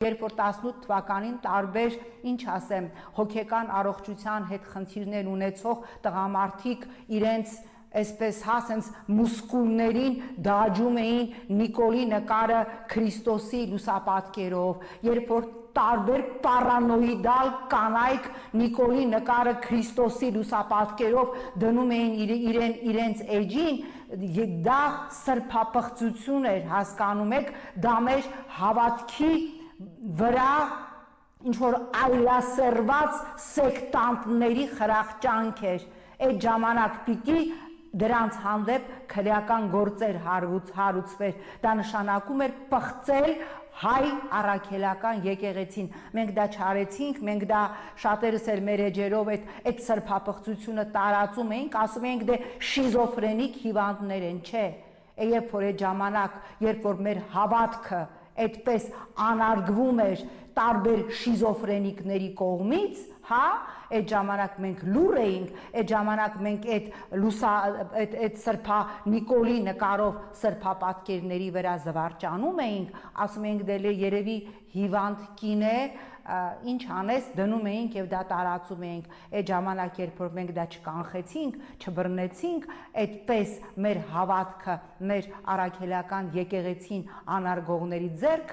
Երբ որ 18 թվականին տարբեր, ինչ ասեմ, հոգեկան առողջության հետ խնդիրներ ունեցող տղամարդիկ իրենց այսպես ասենց մուսկուլներին դաջում էին Նիկոլի նկարը Քրիստոսի լուսապատկերով, երբ որ տարբեր պարանոիդալ կանայք Նիկոլի նկարը Քրիստոսի լուսապատկերով դնում էին իրենց էջին, դա սրբապղծություն էր, հասկանում եք, դա մեր հավատքի վրա ինչ-որ այլասերված սեկտանտների խրախճանք էր, այդ ժամանակ պիտի դրանց հանդեպ քրեական գործեր հարուցվեր, դա նշանակում էր պղծել հայ առաքելական եկեղեցին, մենք դա չարեցինք, մենք դա շատերս էլ մեր էջերով այդ սրբապղծությունը տարածում էինք, ասում էինք դե շիզոֆրենիկ հիվանդներ են, չէ, երբ որ այդ ժամանակ, երբ որ մեր հավատքը այդպես անարգվում էր տարբեր շիզոֆրենիկների կողմից, հա, այդ ժամանակ մենք լուր էինք, այդ ժամանակ մենք այդ սրբա Նիկոլի նկարով սրբապատկերների վրա զվարճանում էինք, ասում էինք դե երևի հիվանդ կին է, ինչ անես, դնում էինք եւ դա տարածում էինք, այդ ժամանակ երբ որ մենք դա չկանխեցինք, չբռնեցինք, այդպես մեր հավատքը, մեր առաքելական եկեղեցին անարգողների ձեռքը